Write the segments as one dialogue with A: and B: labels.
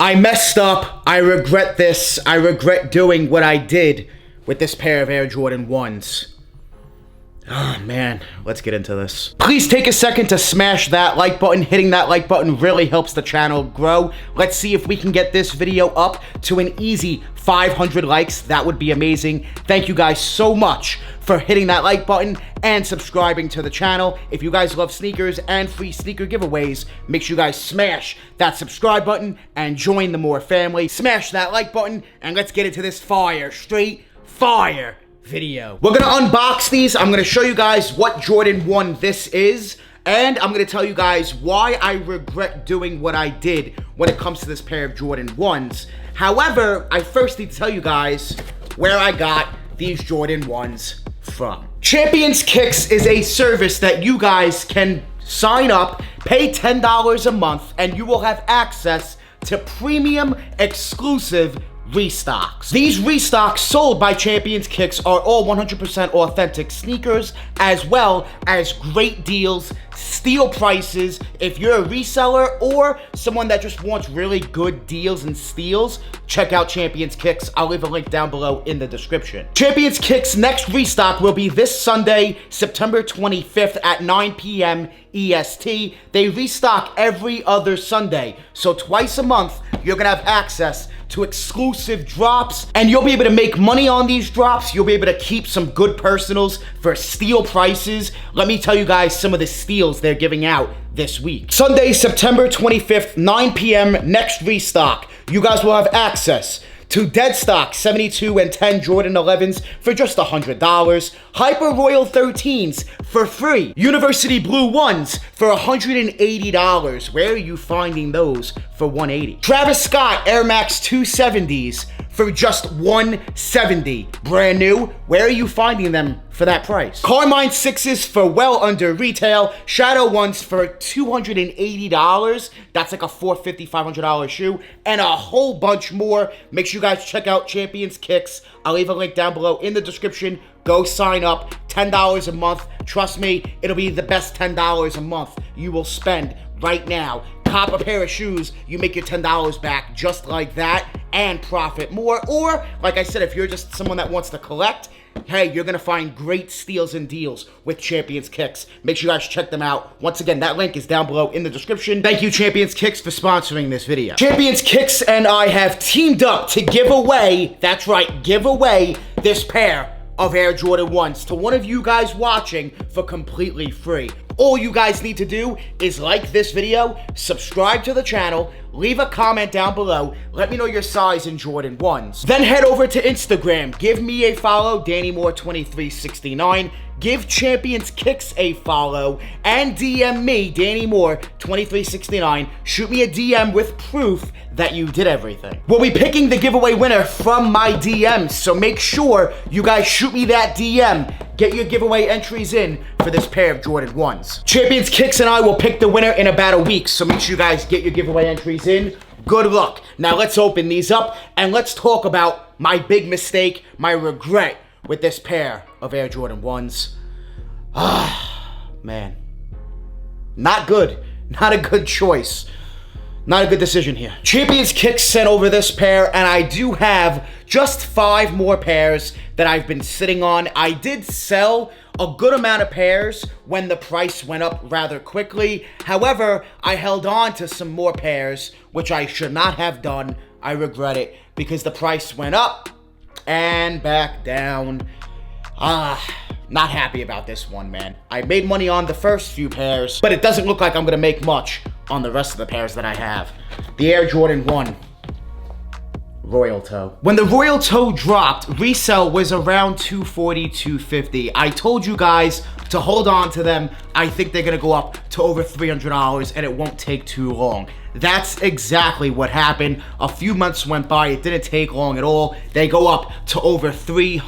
A: I messed up. I regret this. I regret doing what I did with this pair of Air Jordan 1s. Oh man, let's get into this. Please take a second to smash that like button. Hitting that like button really helps the channel grow. Let's see if we can get this video up to an easy 500 likes. That would be amazing. Thank you guys so much for hitting that like button and subscribing to the channel. If you guys love sneakers and free sneaker giveaways, make sure you guys smash that subscribe button and join the More family. Smash that like button and let's get into this straight fire video. We're gonna unbox these. I'm gonna show you guys what Jordan 1 this is, and I'm gonna tell you guys why I regret doing what I did when it comes to this pair of Jordan 1s. However, I first need to tell you guys where I got these Jordan 1s from. Champions Kicks is a service that you guys can sign up, pay $10 a month, and you will have access to premium exclusive restocks. These restocks sold by Champions Kicks are all 100% authentic sneakers, as well as great deals, steal prices. If you're a reseller or someone that just wants really good deals and steals, check out Champions Kicks. I'll leave a link down below in the description. Champions Kicks' next restock will be this Sunday, September 25th at 9 p.m. EST. They restock every other Sunday, so twice a month you're gonna have access to exclusive drops, and you'll be able to make money on these drops. You'll be able to keep some good personals for steal prices. Let me tell you guys some of the steals they're giving out this week. Sunday, September 25th, 9 p.m., next restock. You guys will have access to dead stock 72 and 10 Jordan 11s for just $100, Hyper Royal 13s for free, University Blue 1s for $180. Where are you finding those for $180? Travis Scott Air Max 270s for just $170. Brand new, where are you finding them for that price? Carmine 6s for well under retail, Shadow 1s for $280. That's like a $450, $500 shoe, and a whole bunch more. Make sure you guys check out Champions Kicks. I'll leave a link down below in the description. Go sign up, $10 a month. Trust me, it'll be the best $10 a month you will spend right now. Cop a pair of shoes, you make your $10 back just like that and profit more. Or, like I said, if you're just someone that wants to collect, hey, you're gonna find great steals and deals with Champions Kicks. Make sure you guys check them out. Once again, that link is down below in the description. Thank you, Champions Kicks, for sponsoring this video. Champions Kicks and I have teamed up to give away, that's right, give away this pair of Air Jordan 1s to one of you guys watching for completely free. All you guys need to do is like this video, subscribe to the channel, leave a comment down below, let me know your size in Jordan 1s. Then head over to Instagram, give me a follow, DannyMoore2369, give Champions Kicks a follow, and DM me, DannyMoore2369. Shoot me a DM with proof that you did everything. We'll be picking the giveaway winner from my DMs, so make sure you guys shoot me that DM. Get your giveaway entries in for this pair of Jordan 1s. Champions Kicks and I will pick the winner in about a week, so make sure you guys get your giveaway entries in. Good luck. Now let's open these up and let's talk about my big mistake, my regret with this pair of Air Jordan 1s. Man. Not good. Not a good choice. Not a good decision here. Champions Kicks sent over this pair, and I do have just 5 more pairs that I've been sitting on. I did sell a good amount of pairs when the price went up rather quickly. However, I held on to some more pairs, which I should not have done. I regret it because the price went up and back down. Not happy about this one, man. I made money on the first few pairs, but it doesn't look like I'm gonna make much on the rest of the pairs that I have. The Air Jordan 1 Royal Toe. When the Royal Toe dropped, resale was around $240, $250. I told you guys to hold on to them. I think they're gonna go up to over $300 and it won't take too long. That's exactly what happened. A few months went by, it didn't take long at all. They go up to over $300,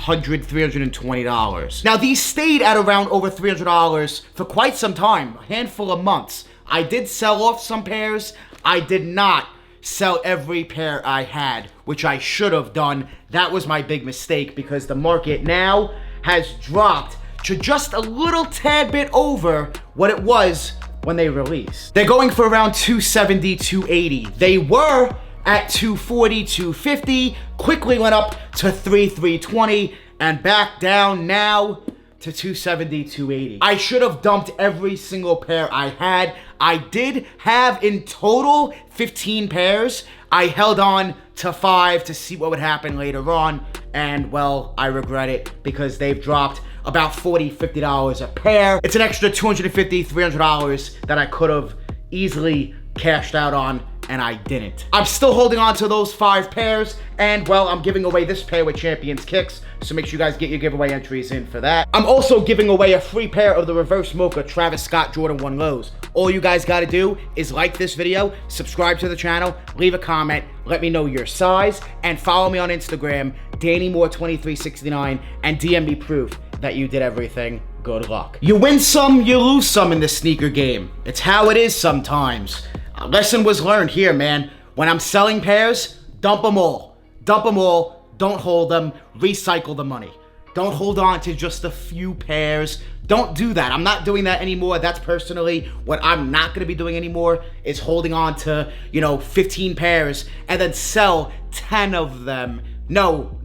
A: $320. Now these stayed at around over $300 for quite some time, a handful of months. I did sell off some pairs. I did not sell every pair I had, which I should have done. That was my big mistake because the market now has dropped to just a little tad bit over what it was when they released. They're going for around $270, $280. They were at 240, 250, quickly went up to 320, and back down now to 270, 280. I should have dumped every single pair I had. I did have in total 15 pairs. I held on to 5 to see what would happen later on, and well, I regret it because they've dropped about $40, $50 a pair. It's an extra $250, $300 that I could have easily cashed out on, and I didn't. I'm still holding on to those 5 pairs, and well, I'm giving away this pair with Champions Kicks, so make sure you guys get your giveaway entries in for that. I'm also giving away a free pair of the Reverse Mocha Travis Scott Jordan 1 lows. All you guys gotta do is like this video, subscribe to the channel, leave a comment, let me know your size, and follow me on Instagram, DannyMoore2369, and DM me proof that you did everything. Good luck. You win some, you lose some in this sneaker game. It's how it is sometimes. A lesson was learned here, man. When I'm selling pairs, dump them all. Dump them all. Don't hold them. Recycle the money. Don't hold on to just a few pairs. Don't do that. I'm not doing that anymore. That's personally what I'm not going to be doing anymore, is holding on to, 15 pairs and then sell 10 of them. No,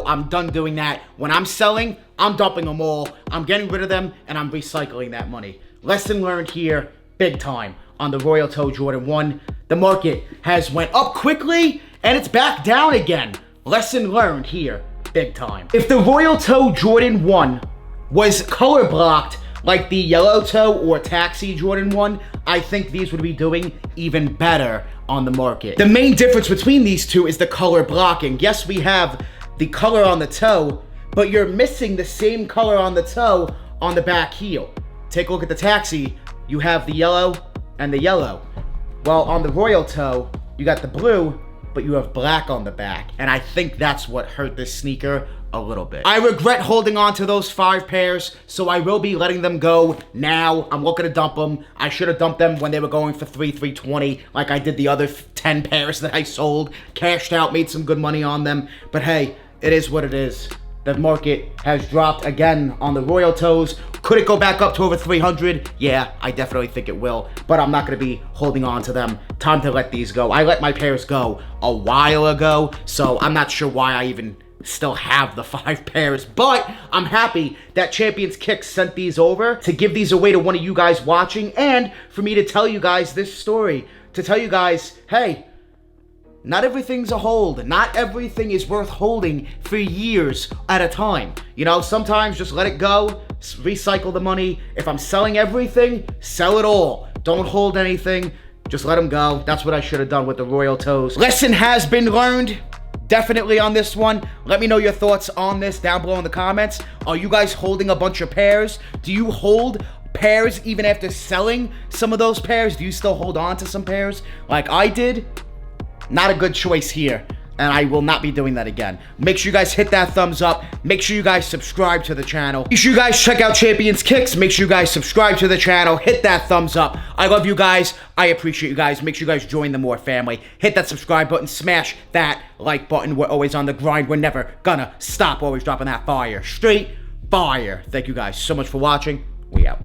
A: I'm done doing that. When I'm selling, I'm dumping them all. I'm getting rid of them, and I'm recycling that money. Lesson learned here, big time, on the Royal Toe Jordan 1. The market has went up quickly, and it's back down again. Lesson learned here, big time. If the Royal Toe Jordan 1 was color blocked like the Yellow Toe or Taxi Jordan 1, I think these would be doing even better on the market. The main difference between these two is the color blocking. Yes, we have the color on the toe, but you're missing the same color on the toe on the back heel. Take a look at the Taxi. You have the yellow and the yellow. Well, on the Royal Toe, you got the blue, but you have black on the back. And I think that's what hurt this sneaker a little bit. I regret holding on to those 5 pairs, so I will be letting them go now. I'm looking to dump them. I should have dumped them when they were going for $320, like I did the other 10 pairs that I sold. Cashed out, made some good money on them. But hey, it is what it is. The market has dropped again on the Royal Toes. Could it go back up to over 300? Yeah, I definitely think it will, but I'm not gonna be holding on to them. Time to let these go. I let my pairs go a while ago, so I'm not sure why I even still have the 5 pairs, but I'm happy that Champions Kicks sent these over to give these away to one of you guys watching, and for me to tell you guys this story, to tell you guys, hey, not everything's a hold. Not everything is worth holding for years at a time. Sometimes just let it go, recycle the money. If I'm selling everything, sell it all. Don't hold anything, just let them go. That's what I should have done with the Royal Toes. Lesson has been learned, definitely on this one. Let me know your thoughts on this down below in the comments. Are you guys holding a bunch of pairs? Do you hold pairs even after selling some of those pairs? Do you still hold on to some pairs like I did? Not a good choice here, and I will not be doing that again. Make sure you guys hit that thumbs up. Make sure you guys subscribe to the channel. Make sure you guys check out Champions Kicks. Make sure you guys subscribe to the channel. Hit that thumbs up. I love you guys. I appreciate you guys. Make sure you guys join the Moore family. Hit that subscribe button. Smash that like button. We're always on the grind. We're never gonna stop. Always dropping that fire. Straight fire. Thank you guys so much for watching.